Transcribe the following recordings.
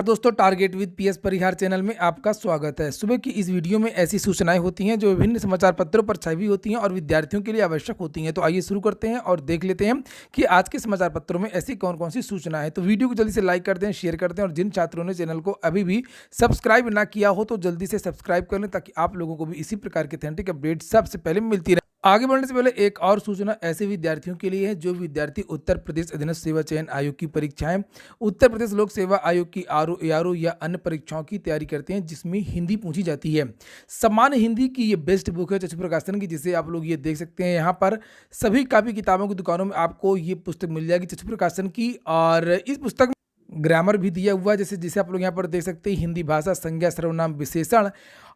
दोस्तों, target with PS Parihar channel में आपका स्वागत है। सुबह की इस वीडियो में ऐसी सूचनाएं होती हैं जो विभिन्न समाचार पत्रों पर छपी हुई होती हैं और विद्यार्थियों के लिए आवश्यक होती हैं। तो आइए शुरू करते हैं और देख लेते हैं कि आज के समाचार पत्रों में ऐसी कौन-कौन सी सूचना है। तो वीडियो को जल्दी से लाइक कर दें, शेयर कर दें और जिन छात्रों ने चैनल को अभी भी सब्सक्राइब ना किया हो तो जल्दी से सब्सक्राइब कर लें ताकि आप लोगों को भी इसी प्रकार की ऑथेंटिक अपडेट सबसे पहले मिलती रहे। आगे बढ़ने से पहले एक और सूचना ऐसे विद्यार्थियों के लिए है जो विद्यार्थी उत्तर प्रदेश अधीनस्थ सेवा चयन आयोग की परीक्षाएं, उत्तर प्रदेश लोक सेवा आयोग की आरओ एआरओ या अन्य परीक्षाओं की तैयारी करते हैं जिसमें हिंदी पूछी जाती है। सामान्य हिंदी की ये बेस्ट बुक है चक्षु प्रकाशन की, जिसे आप लोग ये देख सकते हैं। यहाँ पर सभी कापी किताबों की दुकानों में आपको ये पुस्तक मिल जाएगी चक्षु प्रकाशन की। और इस पुस्तक ग्रामर भी दिया हुआ है, जैसे जिसे आप लोग यहाँ पर देख सकते हैं। हिंदी भाषा, संज्ञा, सर्वनाम, विशेषण,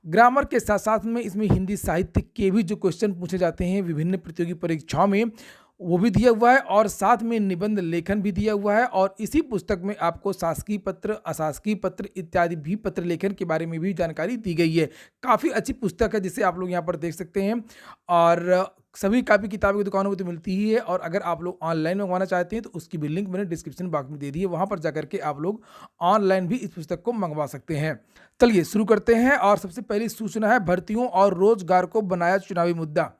ग्रामर के साथ साथ में इसमें हिंदी साहित्य के भी जो क्वेश्चन पूछे जाते हैं विभिन्न प्रतियोगी परीक्षाओं में वो भी दिया हुआ है और साथ में निबंध लेखन भी दिया हुआ है। और इसी पुस्तक में आपको शासकीय पत्र, अशासकीय पत्र इत्यादि भी पत्र लेखन के बारे में भी जानकारी दी गई है। काफ़ी अच्छी पुस्तक है जिसे आप लोग यहाँ पर देख सकते हैं। और सभी कापी किताबों की दुकानों में तो मिलती ही है, और अगर आप लोग ऑनलाइन मंगवाना चाहते हैं तो उसकी भी लिंक मैंने डिस्क्रिप्शन बॉक्स में दे दी है, वहाँ पर जाकर के आप लोग ऑनलाइन भी इस पुस्तक को मंगवा सकते हैं। चलिए शुरू करते हैं। और सबसे पहली सूचना है, भर्तियों और रोजगार को बनाया चुनावी मुद्दा।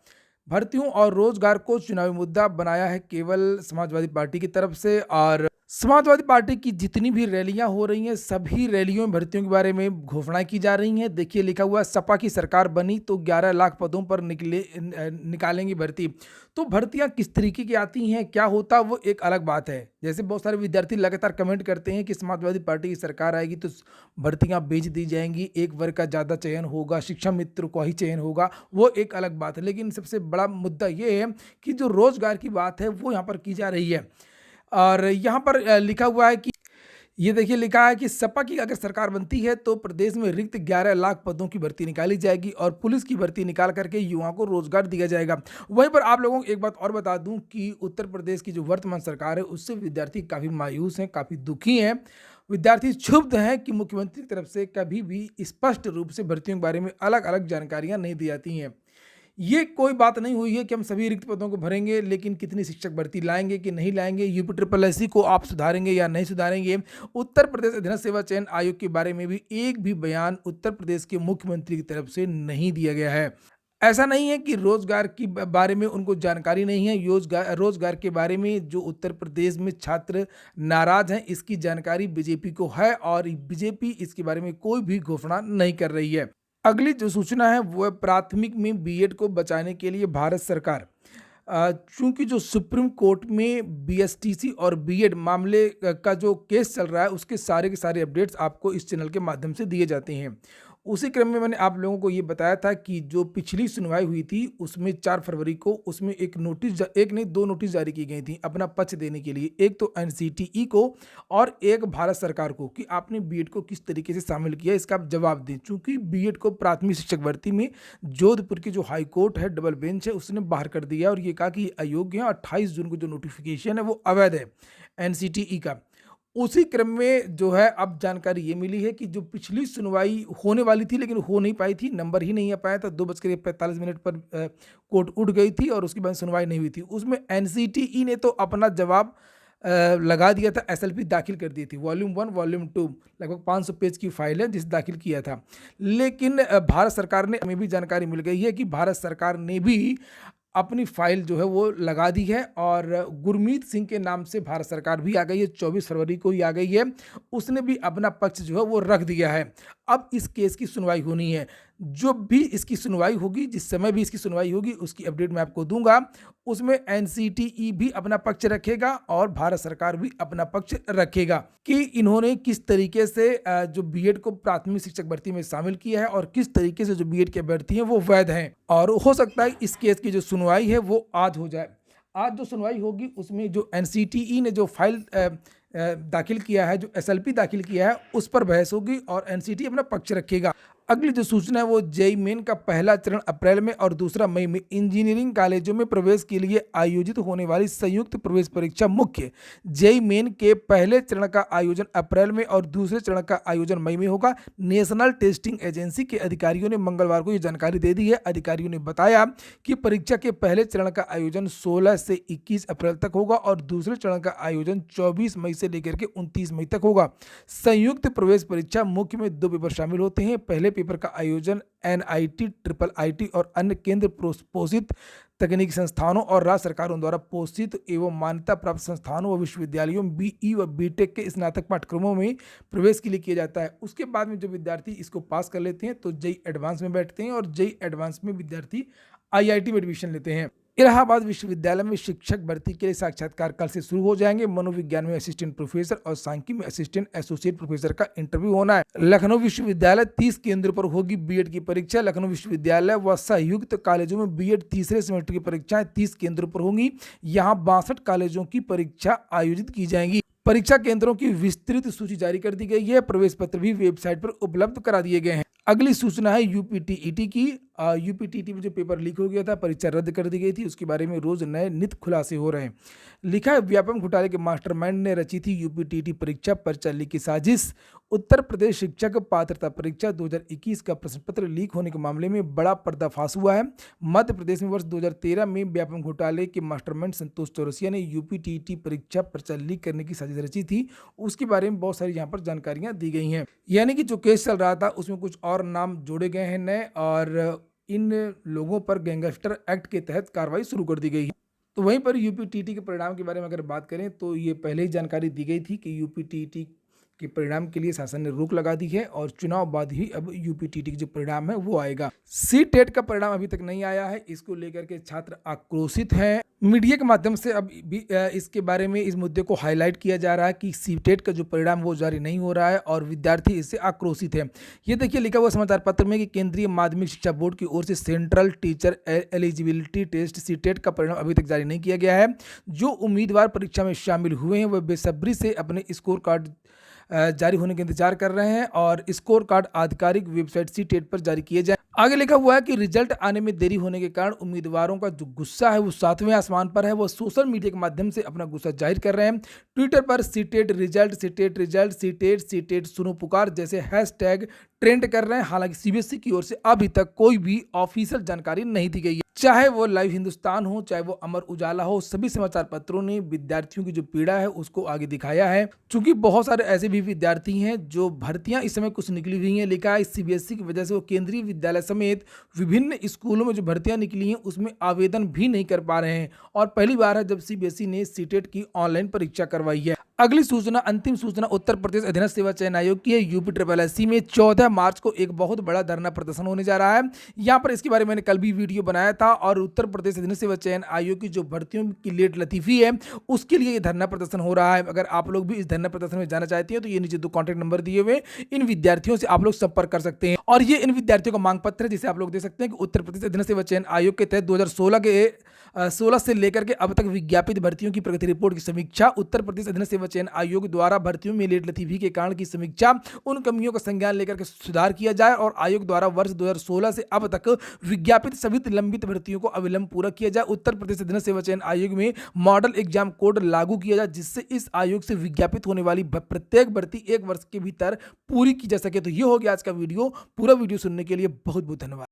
भर्तियों और रोजगार को चुनावी मुद्दा बनाया है केवल समाजवादी पार्टी की तरफ से। और समाजवादी पार्टी की जितनी भी रैलियां हो रही हैं सभी रैलियों में भर्तियों के बारे में घोषणाएं की जा रही हैं। देखिए लिखा हुआ है, सपा की सरकार बनी तो 11 लाख पदों पर निकालेंगी भर्ती। तो भर्तियां किस तरीके की आती हैं, क्या होता, वो एक अलग बात है। जैसे बहुत सारे विद्यार्थी लगातार कमेंट करते हैं कि समाजवादी पार्टी की सरकार आएगी तो भर्तियां बेच दी जाएंगी, एक वर्ग का ज़्यादा चयन होगा, शिक्षा मित्र को ही चयन होगा, वो एक अलग बात है। लेकिन सबसे बड़ा मुद्दा ये है कि जो रोजगार की बात है वो यहाँ पर की जा रही है। और यहाँ पर लिखा हुआ है कि ये देखिए लिखा है कि सपा की अगर सरकार बनती है तो प्रदेश में रिक्त 11 लाख पदों की भर्ती निकाली जाएगी और पुलिस की भर्ती निकाल करके युवाओं को रोजगार दिया जाएगा। वहीं पर आप लोगों को एक बात और बता दूं कि उत्तर प्रदेश की जो वर्तमान सरकार है उससे विद्यार्थी काफ़ी मायूस हैं, काफ़ी दुखी हैं। विद्यार्थी क्षुब्ध हैं कि मुख्यमंत्री की तरफ से कभी भी स्पष्ट रूप से भर्तियों के बारे में अलग अलग जानकारियाँ नहीं दी जाती हैं। ये कोई बात नहीं हुई है कि हम सभी रिक्त पदों को भरेंगे, लेकिन कितनी शिक्षक भर्ती लाएंगे कि नहीं लाएंगे, यूपी ट्रिपल एससी को आप सुधारेंगे या नहीं सुधारेंगे, उत्तर प्रदेश अधीनस्थ सेवा चयन आयोग के बारे में भी एक भी बयान उत्तर प्रदेश के मुख्यमंत्री की तरफ से नहीं दिया गया है। ऐसा नहीं है कि रोजगार की बारे में उनको जानकारी नहीं है। रोजगार के बारे में जो उत्तर प्रदेश में छात्र नाराज हैं इसकी जानकारी बीजेपी को है और बीजेपी इसके बारे में कोई भी घोषणा नहीं कर रही है। अगली जो सूचना है वो है, प्राथमिक में बीएड को बचाने के लिए भारत सरकार। चूंकि जो सुप्रीम कोर्ट में बीएसटीसी और बीएड मामले का जो केस चल रहा है उसके सारे के सारे अपडेट्स आपको इस चैनल के माध्यम से दिए जाते हैं। उसी क्रम में मैंने आप लोगों को ये बताया था कि जो पिछली सुनवाई हुई थी उसमें 4 फरवरी को उसमें एक नहीं 2 नोटिस जारी की गई थी अपना पक्ष देने के लिए। एक तो एनसीटीई को और एक भारत सरकार को कि आपने बीएड को किस तरीके से शामिल किया, इसका आप जवाब दें। चूंकि बीएड को प्राथमिक शिक्षक भर्ती में जोधपुर की जो हाई कोर्ट है, डबल बेंच है, उसने बाहर कर दिया और ये कहा कि अयोग्य है। 28 जून को जो नोटिफिकेशन है वो अवैध है एनसीटीई का। उसी क्रम में जो है अब जानकारी ये मिली है कि जो पिछली सुनवाई होने वाली थी लेकिन हो नहीं पाई थी, नंबर ही नहीं आ पाया था, 2:45 पर कोर्ट उठ गई थी और उसके बाद सुनवाई नहीं हुई थी। उसमें एनसीटीई ने तो अपना जवाब लगा दिया था, एसएलपी दाखिल कर दी थी। वॉल्यूम 1 वॉल्यूम 2 लगभग 500 पेज की फाइल है जिसे दाखिल किया था। लेकिन भारत सरकार ने, हमें भी जानकारी मिल गई है कि भारत सरकार ने भी अपनी फाइल जो है वो लगा दी है और गुरमीत सिंह के नाम से भारत सरकार भी आ गई है, 24 फरवरी को ही आ गई है। उसने भी अपना पक्ष जो है वो रख दिया है। अब इस केस की सुनवाई होनी है। जो भी इसकी सुनवाई होगी, जिस समय भी इसकी सुनवाई होगी उसकी अपडेट मैं आपको दूंगा। उसमें एनसीटीई भी अपना पक्ष रखेगा और भारत सरकार भी अपना पक्ष रखेगा कि इन्होंने किस तरीके से जो बीएड को प्राथमिक शिक्षक भर्ती में शामिल किया है और किस तरीके से जो बीएड की अभ्यर्थी हैं वो वैध हैं। और हो सकता है इस केस की जो सुनवाई है वो आज हो जाए। आज जो सुनवाई होगी उसमें जो एनसीटीई ने जो फाइल दाखिल किया है, जो एसएलपी दाखिल किया है, उस पर बहस होगी और एनसीटीई अपना पक्ष रखेगा। अगली जो सूचना है वो जेईई मेन का पहला चरण अप्रैल में और दूसरा मई में इंजीनियरिंग कॉलेजों में प्रवेश के लिए आयोजित होने वाली संयुक्त प्रवेश परीक्षा मुख्य जेईई मेन के पहले चरण का आयोजन अप्रैल में और दूसरे चरण का आयोजन मई में होगा। नेशनल टेस्टिंग एजेंसी के अधिकारियों ने मंगलवार को ये जानकारी दे दी है। अधिकारियों ने बताया कि परीक्षा के पहले चरण का आयोजन 16 से 21 अप्रैल तक होगा और दूसरे चरण का आयोजन 24 मई से लेकर के 29 मई तक होगा। संयुक्त प्रवेश परीक्षा मुख्य में 2 पेपर शामिल होते हैं। पहले पेपर का आयोजन एनआईटी, ट्रिपल आईटी और अन्य केंद्र पोषित तकनीकी संस्थानों और राज्य सरकारों द्वारा पोषित एवं मान्यता प्राप्त संस्थानों व विश्वविद्यालयों बीई व बीटेक के स्नातक पाठ्यक्रमों में प्रवेश के लिए किया जाता है। उसके बाद में जो विद्यार्थी इसको पास कर लेते हैं तो जेईई एडवांस में बैठते हैं और जेईई एडवांस में विद्यार्थी आईआईटी में एडमिशन लेते हैं। इलाहाबाद विश्वविद्यालय में शिक्षक भर्ती के लिए साक्षात्कार कल से शुरू हो जाएंगे। मनोविज्ञान में असिस्टेंट प्रोफेसर और सांख्यिकी में असिस्टेंट एसोसिएट प्रोफेसर का इंटरव्यू होना है। लखनऊ विश्वविद्यालय 30 केंद्रों पर होगी बीएड की परीक्षा। लखनऊ विश्वविद्यालय व संयुक्त कॉलेजों में बीएड तीसरे सेमेस्टर की परीक्षाएं 30 केंद्रों पर होंगी। यहाँ 62 कॉलेजों की परीक्षा आयोजित की जाएंगी। परीक्षा केंद्रों की विस्तृत सूची जारी कर दी गई है। प्रवेश पत्र भी वेबसाइट पर उपलब्ध करा दिए गए हैं। अगली सूचना है यूपीटीईटी की। यूपीटीईटी में जो पेपर लीक हो गया था, परीक्षा रद्द कर दी गई थी, उसके बारे में रोज नए नित खुलासे हो रहे हैं। लिखा है व्यापम घोटाले के मास्टरमाइंड ने रची थी यूपीटीईटी परीक्षा पर्चा लीक की साजिश। उत्तर प्रदेश शिक्षक पात्रता परीक्षा 2021 का प्रश्न पत्र लीक होने के मामले में बड़ा पर्दाफाश हुआ है। मध्य प्रदेश में वर्ष 2013 में व्यापम घोटाले के मास्टरमाइंड संतोष चौरसिया ने यूपीटीईटी परीक्षा पर्चा लीक करने की साजिश रची थी। उसके बारे में बहुत सारी यहाँ पर जानकारियाँ दी गई हैं। यानी कि जो केस चल रहा था उसमें कुछ और नाम जोड़े गए हैं नए और इन लोगों पर गैंगस्टर एक्ट के तहत कार्रवाई शुरू कर दी गई है। तो वहीं पर यूपीटीईटी के परिणाम के बारे में अगर बात करें तो ये पहले ही जानकारी दी गई थी कि यूपीटीईटी के परिणाम के लिए शासन ने रोक लगा दी है और चुनाव बाद ही अब यूपीटीईटी के जो परिणाम है वो आएगा। सीटेट का परिणाम अभी तक नहीं आया है, इसको लेकर के छात्र आक्रोशित हैं। मीडिया के माध्यम से अब भी इसके बारे में इस मुद्दे को हाईलाइट किया जा रहा है कि सीटेट का जो परिणाम वो जारी नहीं हो रहा है और विद्यार्थी इससे आक्रोशित है। ये देखिए लिखा हुआ समाचार पत्र में कि केंद्रीय माध्यमिक शिक्षा बोर्ड की ओर से central teacher eligibility test CTET का परिणाम अभी तक जारी नहीं किया गया है। जो उम्मीदवार परीक्षा में शामिल हुए हैं वह बेसब्री से अपने स्कोर कार्ड जारी होने का इंतजार कर रहे हैं और स्कोर कार्ड आधिकारिक वेबसाइट सीटेट पर जारी किए जाए। आगे लिखा हुआ है कि रिजल्ट आने में देरी होने के कारण उम्मीदवारों का जो गुस्सा है वो 7वें आसमान पर है। वो सोशल मीडिया के माध्यम से अपना गुस्सा जाहिर कर रहे हैं। ट्विटर पर सीटेट रिजल्ट, सीटेट सुनो पुकार जैसे हैशटैग ट्रेंड कर रहे हैं। हालांकि सीबीएसई की ओर से अभी तक कोई भी ऑफिशियल जानकारी नहीं दी गई है। चाहे वो लाइव हिंदुस्तान हो, चाहे वो अमर उजाला हो, सभी समाचार पत्रों ने विद्यार्थियों की जो पीड़ा है उसको आगे दिखाया है। चूंकि बहुत सारे ऐसे भी विद्यार्थी हैं जो भर्तियां इस समय कुछ निकली हुई हैं, लिखा है सीबीएसई की वजह से वो केंद्रीय विद्यालय समेत विभिन्न स्कूलों में जो भर्तियां निकली हैं उसमें आवेदन भी नहीं कर पा रहे हैं और पहली बार है जब सीबीएसई ने सीटेट की ऑनलाइन परीक्षा करवाई है। अगली सूचना, अंतिम सूचना उत्तर प्रदेश अधीनस्थ सेवा चयन आयोग की है। यूपी ट्रिपल एससी में 14 मार्च को एक बहुत बड़ा धरना प्रदर्शन होने जा रहा है। यहाँ पर इसके बारे में मैंने कल भी वीडियो बनाया था और उत्तर प्रदेश अधीनस्थ सेवा चयन आयोग की जो भर्तियों की लेट लतीफी है उसके लिए ये धरना प्रदर्शन हो रहा है। अगर आप लोग भी इस धरना प्रदर्शन में जाना चाहते हैं तो ये नीचे 2 कॉन्टैक्ट नंबर दिए हुए, इन विद्यार्थियों से आप लोग संपर्क कर सकते हैं और ये इन विद्यार्थियों का मांग पत्र है जिसे आप लोग देख सकते हैं कि उत्तर प्रदेश अधीनस्थ सेवा चयन आयोग के तहत 2016 से लेकर के अब तक विज्ञापित भर्तियों की प्रगति रिपोर्ट की समीक्षा, उत्तर प्रदेश अधीनस्थ सेवा चयन आयोग द्वारा भर्तियों में लेट लतीफी के कारण की समीक्षा, उन कमियों का संज्ञान लेकर के सुधार किया जाए और आयोग द्वारा वर्ष 2016 से अब तक विज्ञापित सभी लंबित भर्तियों को अविलंब पूरा किया जाए। उत्तर प्रदेश अधीनस्थ सेवा चयन आयोग में मॉडल एग्जाम कोड लागू किया जाए जिससे इस आयोग से विज्ञापित होने वाली प्रत्येक भर्ती 1 वर्ष के भीतर पूरी की जा सके। तो ये हो गया आज का वीडियो। पूरा वीडियो सुनने के लिए बहुत बहुत धन्यवाद।